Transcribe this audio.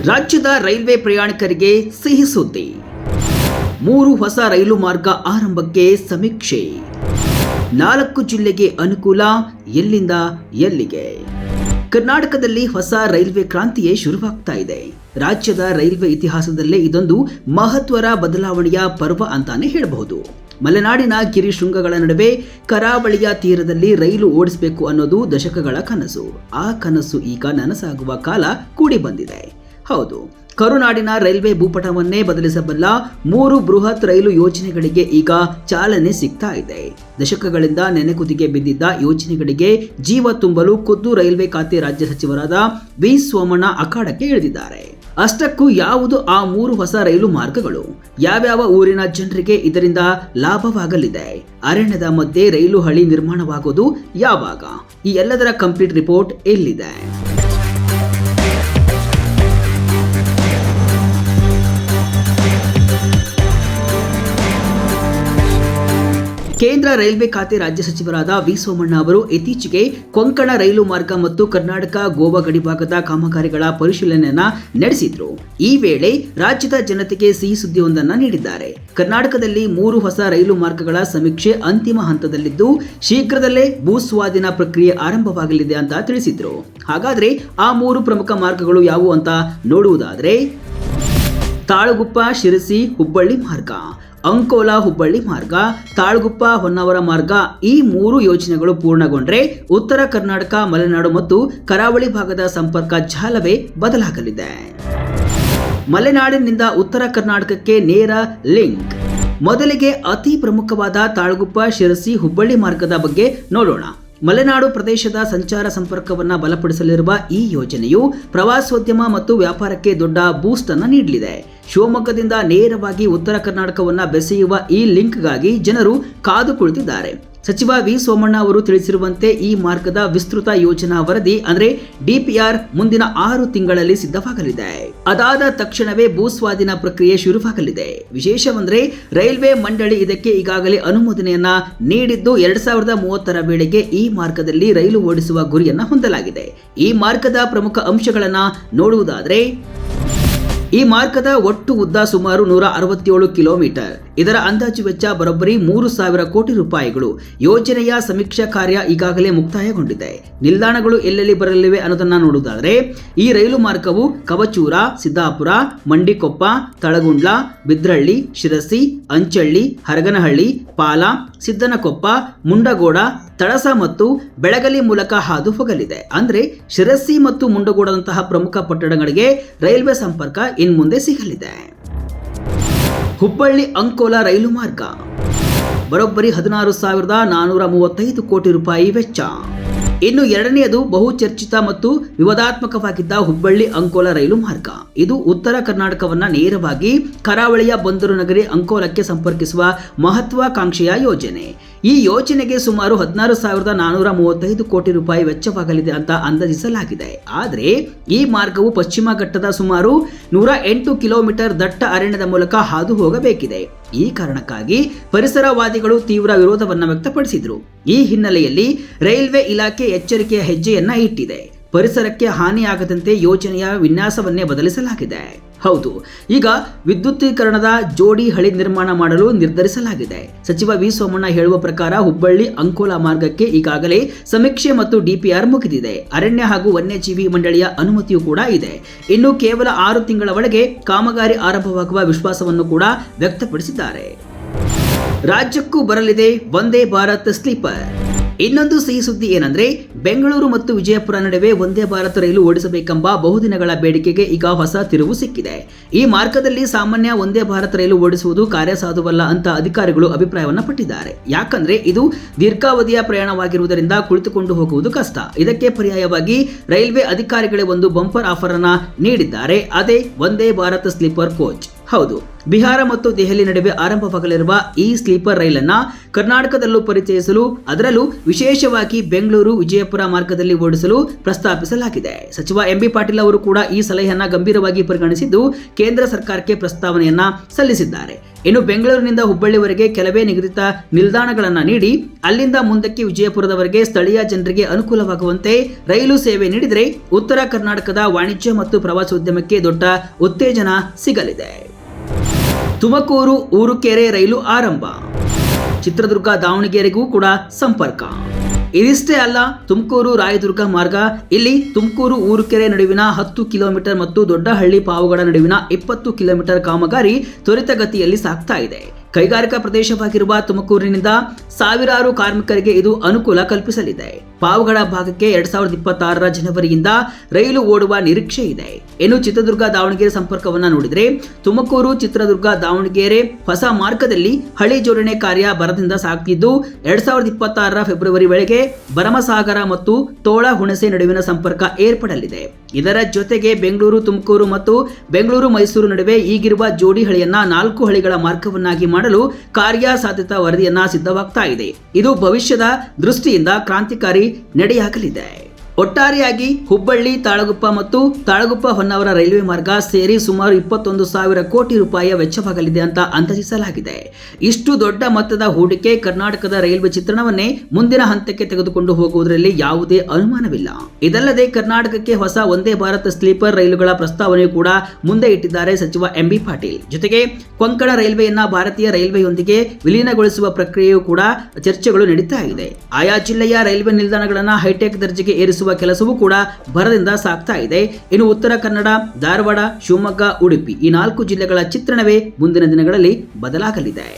ರಾಜ್ಯದ ರೈಲ್ವೆ ಪ್ರಯಾಣಿಕರಿಗೆ ಸಿಹಿ ಸುದ್ದಿ. 3 ಹೊಸ ರೈಲು ಮಾರ್ಗ ಆರಂಭಕ್ಕೆ ಸಮೀಕ್ಷೆ. 4 ಜಿಲ್ಲೆಗೆ ಅನುಕೂಲ. ಎಲ್ಲಿಂದ ಎಲ್ಲಿಗೆ? ಕರ್ನಾಟಕದಲ್ಲಿ ಹೊಸ ರೈಲ್ವೆ ಕ್ರಾಂತಿಯೇ ಶುರುವಾಗ್ತಾ ಇದೆ. ರಾಜ್ಯದ ರೈಲ್ವೆ ಇತಿಹಾಸದಲ್ಲೇ ಇದೊಂದು ಮಹತ್ವದ ಬದಲಾವಣೆಯ ಪರ್ವ ಅಂತಾನೆ ಹೇಳಬಹುದು. ಮಲೆನಾಡಿನ ಗಿರಿಶೃಂಗಗಳ ನಡುವೆ ಕರಾವಳಿಯ ತೀರದಲ್ಲಿ ರೈಲು ಓಡಿಸಬೇಕು ಅನ್ನೋದು ದಶಕಗಳ ಕನಸು. ಆ ಕನಸು ಈಗ ನನಸಾಗುವ ಕಾಲ ಕೂಡಿ ಬಂದಿದೆ. ಹೌದು, ಕರುನಾಡಿನ ರೈಲ್ವೆ ಭೂಪಟವನ್ನೇ ಬದಲಿಸಬಲ್ಲ 3 ಬೃಹತ್ ರೈಲು ಯೋಜನೆಗಳಿಗೆ ಈಗ ಚಾಲನೆ ಸಿಗ್ತಾ ಇದೆ. ದಶಕಗಳಿಂದ ನೆನೆಗುದಿಗೆ ಬಿದ್ದಿದ್ದ ಯೋಜನೆಗಳಿಗೆ ಜೀವ ತುಂಬಲು ಖುದ್ದು ರೈಲ್ವೆ ಖಾತೆ ರಾಜ್ಯ ಸಚಿವರಾದ ವಿ ಸೋಮಣ್ಣ ಅಖಾಡಕ್ಕೆ ಇಳಿದಿದ್ದಾರೆ. ಅಷ್ಟಕ್ಕೂ ಯಾವುದು ಆ 3 ಹೊಸ ರೈಲು ಮಾರ್ಗಗಳು? ಯಾವ್ಯಾವ ಊರಿನ ಜನರಿಗೆ ಇದರಿಂದ ಲಾಭವಾಗಲಿದೆ? ಅರಣ್ಯದ ಮಧ್ಯೆ ರೈಲು ಹಳಿ ನಿರ್ಮಾಣವಾಗೋದು ಯಾವಾಗ? ಈ ಎಲ್ಲದರ ಕಂಪ್ಲೀಟ್ ರಿಪೋರ್ಟ್ ಎಲ್ಲಿದೆ? ಕೇಂದ್ರ ರೈಲ್ವೆ ಖಾತೆ ರಾಜ್ಯ ಸಚಿವರಾದ ವಿ ಸೋಮಣ್ಣ ಅವರು ಇತ್ತೀಚೆಗೆ ಕೊಂಕಣ ರೈಲು ಮಾರ್ಗ ಮತ್ತು ಕರ್ನಾಟಕ ಗೋವಾ ಗಡಿಭಾಗದ ಕಾಮಗಾರಿಗಳ ಪರಿಶೀಲನೆಯನ್ನ ನಡೆಸಿದ್ರು. ಈ ವೇಳೆ ರಾಜ್ಯದ ಜನತೆಗೆ ಸಿಹಿ ಸುದ್ದಿಯೊಂದನ್ನು ನೀಡಿದ್ದಾರೆ. ಕರ್ನಾಟಕದಲ್ಲಿ 3 ಹೊಸ ರೈಲು ಮಾರ್ಗಗಳ ಸಮೀಕ್ಷೆ ಅಂತಿಮ ಹಂತದಲ್ಲಿದ್ದು ಶೀಘ್ರದಲ್ಲೇ ಭೂಸ್ವಾಧೀನ ಪ್ರಕ್ರಿಯೆ ಆರಂಭವಾಗಲಿದೆ ಅಂತ ತಿಳಿಸಿದ್ರು. ಹಾಗಾದ್ರೆ ಆ 3 ಪ್ರಮುಖ ಮಾರ್ಗಗಳು ಯಾವುವು ಅಂತ ನೋಡುವುದಾದ್ರೆ, ತಾಳಗುಪ್ಪ ಶಿರಸಿ ಹುಬ್ಬಳ್ಳಿ ಮಾರ್ಗ, ಅಂಕೋಲಾ ಹುಬ್ಬಳ್ಳಿ ಮಾರ್ಗ, ತಾಳಗುಪ್ಪ ಹೊನ್ನಾವರ ಮಾರ್ಗ. ಈ 3 ಯೋಜನೆಗಳು ಪೂರ್ಣಗೊಂಡ್ರೆ ಉತ್ತರ ಕರ್ನಾಟಕ, ಮಲೆನಾಡು ಮತ್ತು ಕರಾವಳಿ ಭಾಗದ ಸಂಪರ್ಕ ಜಾಲವೇ ಬದಲಾಗಲಿದೆ. ಮಲೆನಾಡಿನಿಂದ ಉತ್ತರ ಕರ್ನಾಟಕಕ್ಕೆ ನೇರ ಲಿಂಕ್. ಮೊದಲಿಗೆ ಅತಿ ಪ್ರಮುಖವಾದ ತಾಳಗುಪ್ಪ ಶಿರಸಿ ಹುಬ್ಬಳ್ಳಿ ಮಾರ್ಗದ ಬಗ್ಗೆ ನೋಡೋಣ. ಮಲೆನಾಡು ಪ್ರದೇಶದ ಸಂಚಾರ ಸಂಪರ್ಕವನ್ನ ಬಲಪಡಿಸಲಿರುವ ಈ ಯೋಜನೆಯು ಪ್ರವಾಸೋದ್ಯಮ ಮತ್ತು ವ್ಯಾಪಾರಕ್ಕೆ ದೊಡ್ಡ ಬೂಸ್ಟ್ ಅನ್ನು ನೀಡಲಿದೆ. ಶಿವಮೊಗ್ಗದಿಂದ ನೇರವಾಗಿ ಉತ್ತರ ಕರ್ನಾಟಕವನ್ನ ಬೆಸೆಯುವ ಈ ಲಿಂಕ್ಗಾಗಿ ಜನರು ಕಾದು ಕುಳಿತಿದ್ದಾರೆ. ಸಚಿವ ವಿ ಸೋಮಣ್ಣ ಅವರು ತಿಳಿಸಿರುವಂತೆ ಈ ಮಾರ್ಗದ ವಿಸ್ತೃತ ಯೋಜನಾ ವರದಿ ಅಂದ್ರೆ ಡಿಪಿಆರ್ ಮುಂದಿನ 6 ತಿಂಗಳಲ್ಲಿ ಸಿದ್ಧವಾಗಲಿದೆ. ಅದಾದ ತಕ್ಷಣವೇ ಭೂಸ್ವಾಧೀನ ಪ್ರಕ್ರಿಯೆ ಶುರುವಾಗಲಿದೆ. ವಿಶೇಷವೆಂದರೆ ರೈಲ್ವೆ ಮಂಡಳಿ ಇದಕ್ಕೆ ಈಗಾಗಲೇ ಅನುಮೋದನೆಯನ್ನ ನೀಡಿದ್ದು 2030ರ ವೇಳೆಗೆ ಈ ಮಾರ್ಗದಲ್ಲಿ ರೈಲು ಓಡಿಸುವ ಗುರಿಯನ್ನ ಹೊಂದಲಾಗಿದೆ. ಈ ಮಾರ್ಗದ ಪ್ರಮುಖ ಅಂಶಗಳನ್ನ ನೋಡುವುದಾದ್ರೆ, ಈ ಮಾರ್ಗದ ಒಟ್ಟು ಉದ್ದ ಸುಮಾರು 167 ಕಿಲೋಮೀಟರ್. ಇದರ ಅಂದಾಜು ವೆಚ್ಚ ಬರೋಬ್ಬರಿ 3,000 ಕೋಟಿ ರೂಪಾಯಿಗಳು. ಯೋಜನೆಯ ಸಮೀಕ್ಷಾ ಕಾರ್ಯ ಈಗಾಗಲೇ ಮುಕ್ತಾಯಗೊಂಡಿದೆ. ನಿಲ್ದಾಣಗಳು ಎಲ್ಲೆಲ್ಲಿ ಬರಲಿವೆ ಅನ್ನೋದನ್ನ ನೋಡುವುದಾದ್ರೆ, ಈ ರೈಲು ಮಾರ್ಗವು ಕವಚೂರ, ಸಿದ್ದಾಪುರ, ಮಂಡಿಕೊಪ್ಪ, ತಳಗುಂಡ್ಲ, ಬಿದ್ರಳ್ಳಿ, ಶಿರಸಿ, ಅಂಚಳ್ಳಿ, ಹರಗನಹಳ್ಳಿ, ಪಾಲ, ಸಿದ್ದನಕೊಪ್ಪ, ಮುಂಡಗೋಡ, ತಳಸ ಮತ್ತು ಬೆಳಗಲಿ ಮೂಲಕ ಹಾದು ಹೋಗಲಿದೆ. ಅಂದ್ರೆ ಶಿರಸಿ ಮತ್ತು ಮುಂಡಗೋಡದಂತಹ ಪ್ರಮುಖ ಪಟ್ಟಣಗಳಿಗೆ ರೈಲ್ವೆ ಸಂಪರ್ಕ ಇನ್ಮುಂದೆ ಸಿಗಲಿದೆ. ಹುಬ್ಬಳ್ಳಿ ಅಂಕೋಲಾ ರೈಲು ಮಾರ್ಗ ಬರೋಬ್ಬರಿ 16,435 ಕೋಟಿ ರೂಪಾಯಿ ವೆಚ್ಚ. ಇನ್ನು ಎರಡನೆಯದು ಬಹುಚರ್ಚಿತ ಮತ್ತು ವಿವಾದಾತ್ಮಕವಾಗಿದ್ದ ಹುಬ್ಬಳ್ಳಿ ಅಂಕೋಲಾ ರೈಲು ಮಾರ್ಗ. ಇದು ಉತ್ತರ ಕರ್ನಾಟಕವನ್ನ ನೇರವಾಗಿ ಕರಾವಳಿಯ ಬಂದರು ನಗರಿ ಅಂಕೋಲಕ್ಕೆ ಸಂಪರ್ಕಿಸುವ ಮಹತ್ವಾಕಾಂಕ್ಷೆಯ ಯೋಜನೆ. ಈ ಯೋಜನೆಗೆ ಸುಮಾರು 16,435 ಕೋಟಿ ರೂಪಾಯಿ ವೆಚ್ಚವಾಗಲಿದೆ ಅಂತ ಅಂದಾಜಿಸಲಾಗಿದೆ. ಆದರೆ ಈ ಮಾರ್ಗವು ಪಶ್ಚಿಮ ಘಟ್ಟದ ಸುಮಾರು 108 ಕಿಲೋಮೀಟರ್ ದಟ್ಟ ಅರಣ್ಯದ ಮೂಲಕ ಹಾದು ಹೋಗಬೇಕಿದೆ. ಈ ಕಾರಣಕ್ಕಾಗಿ ಪರಿಸರವಾದಿಗಳು ತೀವ್ರ ವಿರೋಧವನ್ನ ವ್ಯಕ್ತಪಡಿಸಿದ್ರು. ಈ ಹಿನ್ನೆಲೆಯಲ್ಲಿ ರೈಲ್ವೆ ಇಲಾಖೆ ಎಚ್ಚರಿಕೆಯ ಹೆಜ್ಜೆಯನ್ನ ಇಟ್ಟಿದೆ. ಪರಿಸರಕ್ಕೆ ಹಾನಿಯಾಗದಂತೆ ಯೋಜನೆಯ ವಿನ್ಯಾಸವನ್ನೇ ಬದಲಿಸಲಾಗಿದೆ. ಹೌದು, ಈಗ ವಿದ್ಯುತ್ತೀಕರಣದ ಜೋಡಿ ಹಳಿ ನಿರ್ಮಾಣ ಮಾಡಲು ನಿರ್ಧರಿಸಲಾಗಿದೆ. ಸಚಿವ ವಿ ಸೋಮಣ್ಣ ಹೇಳುವ ಪ್ರಕಾರ ಹುಬ್ಬಳ್ಳಿ ಅಂಕೋಲಾ ಮಾರ್ಗಕ್ಕೆ ಈಗಾಗಲೇ ಸಮೀಕ್ಷೆ ಮತ್ತು ಡಿಪಿಆರ್ ಮುಗಿದಿದೆ. ಅರಣ್ಯ ಹಾಗೂ ವನ್ಯಜೀವಿ ಮಂಡಳಿಯ ಅನುಮತಿಯೂ ಕೂಡ ಇದೆ. ಇನ್ನು ಕೇವಲ 6 ತಿಂಗಳ ಒಳಗೆ ಕಾಮಗಾರಿ ಆರಂಭವಾಗುವ ವಿಶ್ವಾಸವನ್ನು ಕೂಡ ವ್ಯಕ್ತಪಡಿಸಿದ್ದಾರೆ. ರಾಜ್ಯಕ್ಕೂ ಬರಲಿದೆ ವಂದೇ ಭಾರತ್ ಸ್ಲೀಪರ್. ಇನ್ನೊಂದು ಸಿಹಿ ಸುದ್ದಿ ಏನಂದ್ರೆ, ಬೆಂಗಳೂರು ಮತ್ತು ವಿಜಯಪುರ ನಡುವೆ ವಂದೇ ಭಾರತ್ ರೈಲು ಓಡಿಸಬೇಕೆಂಬ ಬಹುದಿನಗಳ ಬೇಡಿಕೆಗೆ ಈಗ ಹೊಸ ತಿರುವು ಸಿಕ್ಕಿದೆ. ಈ ಮಾರ್ಗದಲ್ಲಿ ಸಾಮಾನ್ಯ ವಂದೇ ಭಾರತ್ ರೈಲು ಓಡಿಸುವುದು ಕಾರ್ಯಸಾಧುವಲ್ಲ ಅಂತ ಅಧಿಕಾರಿಗಳು ಅಭಿಪ್ರಾಯವನ್ನ ಪಟ್ಟಿದ್ದಾರೆ. ಯಾಕಂದ್ರೆ ಇದು ದೀರ್ಘಾವಧಿಯ ಪ್ರಯಾಣವಾಗಿರುವುದರಿಂದ ಕುಳಿತುಕೊಂಡು ಹೋಗುವುದು ಕಷ್ಟ. ಇದಕ್ಕೆ ಪರ್ಯಾಯವಾಗಿ ರೈಲ್ವೆ ಅಧಿಕಾರಿಗಳೇ ಒಂದು ಬಂಪರ್ ಆಫರ್ ಅನ್ನ ನೀಡಿದ್ದಾರೆ. ಅದೇ ವಂದೇ ಭಾರತ್ ಸ್ಲೀಪರ್ ಕೋಚ್. ಹೌದು, ಬಿಹಾರ ಮತ್ತು ದೆಹಲಿ ನಡುವೆ ಆರಂಭವಾಗಲಿರುವ ಈ ಸ್ಲೀಪರ್ ರೈಲನ್ನು ಕರ್ನಾಟಕದಲ್ಲೂ ಪರಿಚಯಿಸಲು, ಅದರಲ್ಲೂ ವಿಶೇಷವಾಗಿ ಬೆಂಗಳೂರು ವಿಜಯಪುರ ಮಾರ್ಗದಲ್ಲಿ ಓಡಿಸಲು ಪ್ರಸ್ತಾಪಿಸಲಾಗಿದೆ. ಸಚಿವ ಎಂಬಿ ಪಾಟೀಲ್ ಅವರು ಕೂಡ ಈ ಸಲಹೆಯನ್ನು ಗಂಭೀರವಾಗಿ ಪರಿಗಣಿಸಿದ್ದು ಕೇಂದ್ರ ಸರ್ಕಾರಕ್ಕೆ ಪ್ರಸ್ತಾವನೆಯನ್ನ ಸಲ್ಲಿಸಿದ್ದಾರೆ. ಇನ್ನು ಬೆಂಗಳೂರಿನಿಂದ ಹುಬ್ಬಳ್ಳಿವರೆಗೆ ಕೆಲವೇ ನಿಗದಿತ ನಿಲ್ದಾಣಗಳನ್ನು ನೀಡಿ ಅಲ್ಲಿಂದ ಮುಂದಕ್ಕೆ ವಿಜಯಪುರದವರೆಗೆ ಸ್ಥಳೀಯ ಜನರಿಗೆ ಅನುಕೂಲವಾಗುವಂತೆ ರೈಲು ಸೇವೆ ನೀಡಿದರೆ ಉತ್ತರ ಕರ್ನಾಟಕದ ವಾಣಿಜ್ಯ ಮತ್ತು ಪ್ರವಾಸೋದ್ಯಮಕ್ಕೆ ದೊಡ್ಡ ಉತ್ತೇಜನ ಸಿಗಲಿದೆ. ತುಮಕೂರು ಊರುಕೆರೆ ರೈಲು ಆರಂಭ. ಚಿತ್ರದುರ್ಗ ದಾವಣಗೆರೆಗೂ ಕೂಡ ಸಂಪರ್ಕ. ಇದಿಷ್ಟೇ ಅಲ್ಲ, ತುಮಕೂರು ರಾಯದುರ್ಗ ಮಾರ್ಗ. ಇಲ್ಲಿ ತುಮಕೂರು ಊರುಕೆರೆ ನಡುವಿನ 10 ಕಿಲೋಮೀಟರ್ ಮತ್ತು ದೊಡ್ಡಹಳ್ಳಿ ಪಾವಗಡ ನಡುವಿನ 20 ಕಿಲೋಮೀಟರ್ ಕಾಮಗಾರಿ ತ್ವರಿತಗತಿಯಲ್ಲಿ ಸಾಗ್ತಾ ಇದೆ. ಕೈಗಾರಿಕಾ ಪ್ರದೇಶವಾಗಿರುವ ತುಮಕೂರಿನಿಂದ ಸಾವಿರಾರು ಕಾರ್ಮಿಕರಿಗೆ ಇದು ಅನುಕೂಲ ಕಲ್ಪಿಸಲಿದೆ. ಪಾವಗಡ ಭಾಗಕ್ಕೆ 2026 ಜನವರಿಯಿಂದ ರೈಲು ಓಡುವ ನಿರೀಕ್ಷೆ ಇದೆ. ಇನ್ನು ಚಿತ್ರದುರ್ಗ ದಾವಣಗೆರೆ ಸಂಪರ್ಕವನ್ನ ನೋಡಿದರೆ ತುಮಕೂರು ಚಿತ್ರದುರ್ಗ ದಾವಣಗೆರೆ ಹೊಸ ಮಾರ್ಗದಲ್ಲಿ ಹಳಿ ಜೋಡಣೆ ಕಾರ್ಯ ಭರದಿಂದ ಸಾಗುತ್ತಿದ್ದು 2026 ಫೆಬ್ರವರಿ ವೇಳೆಗೆ ಭರಮಸಾಗರ ಮತ್ತು ತೋಳ ಹುಣಸೆ ನಡುವಿನ ಸಂಪರ್ಕ ಏರ್ಪಡಲಿದೆ. ಇದರ ಜೊತೆಗೆ ಬೆಂಗಳೂರು ತುಮಕೂರು ಮತ್ತು ಬೆಂಗಳೂರು ಮೈಸೂರು ನಡುವೆ ಈಗಿರುವ ಜೋಡಿ ಹಳಿಯನ್ನ 4 ಹಳಿಗಳ ಮಾರ್ಗವನ್ನಾಗಿ ಮಾಡಲು ಕಾರ್ಯಸಾಧ್ಯತಾ ವರದಿಯನ್ನ ಸಿದ್ಧವಾಗ್ತಾ ಇದೆ. ಇದು ಭವಿಷ್ಯದ ದೃಷ್ಟಿಯಿಂದ ಕ್ರಾಂತಿಕಾರಿ ನಡೆಯಾಗಲಿದೆ. ಒಟ್ಟಾರೆಯಾಗಿ ಹುಬ್ಬಳ್ಳಿ ತಾಳಗುಪ್ಪ ಮತ್ತು ತಾಳಗುಪ್ಪ ಹೊನ್ನಾವರ ರೈಲ್ವೆ ಮಾರ್ಗ ಸೇರಿ ಸುಮಾರು 21,000 ಕೋಟಿ ರೂಪಾಯಿಯ ವೆಚ್ಚವಾಗಲಿದೆ ಅಂತ ಅಂದಾಜಿಸಲಾಗಿದೆ. ಇಷ್ಟು ದೊಡ್ಡ ಮೊತ್ತದ ಹೂಡಿಕೆ ಕರ್ನಾಟಕದ ರೈಲ್ವೆ ಚಿತ್ರಣವನ್ನೇ ಮುಂದಿನ ಹಂತಕ್ಕೆ ತೆಗೆದುಕೊಂಡು ಹೋಗುವುದರಲ್ಲಿ ಯಾವುದೇ ಅನುಮಾನವಿಲ್ಲ. ಇದಲ್ಲದೆ ಕರ್ನಾಟಕಕ್ಕೆ ಹೊಸ ವಂದೇ ಭಾರತ್ ಸ್ಲೀಪರ್ ರೈಲುಗಳ ಪ್ರಸ್ತಾವನೆಯೂ ಕೂಡ ಮುಂದೆ ಇಟ್ಟಿದ್ದಾರೆ ಸಚಿವ ಎಂಬಿ ಪಾಟೀಲ್. ಜೊತೆಗೆ ಕೊಂಕಣ ರೈಲ್ವೆಯನ್ನ ಭಾರತೀಯ ರೈಲ್ವೆಯೊಂದಿಗೆ ವಿಲೀನಗೊಳಿಸುವ ಪ್ರಕ್ರಿಯೆಯೂ ಕೂಡ ಚರ್ಚೆಗಳು ನಡೀತಾ ಇದೆ. ಆಯಾ ಜಿಲ್ಲೆಯ ರೈಲ್ವೆ ನಿಲ್ದಾಣಗಳನ್ನು ಹೈಟೆಕ್ ದರ್ಜೆಗೆ ಏರಿಸುವ ಕೆಲಸವೂ ಕೂಡ ಭರದಿಂದ ಸಾಗ್ತಾ ಇದೆ. ಇನ್ನು ಉತ್ತರ ಕನ್ನಡ, ಧಾರವಾಡ, ಶಿವಮೊಗ್ಗ, ಉಡುಪಿ ಈ 4 ಜಿಲ್ಲೆಗಳ ಚಿತ್ರಣವೇ ಮುಂದಿನ ದಿನಗಳಲ್ಲಿ ಬದಲಾಗಲಿದೆ.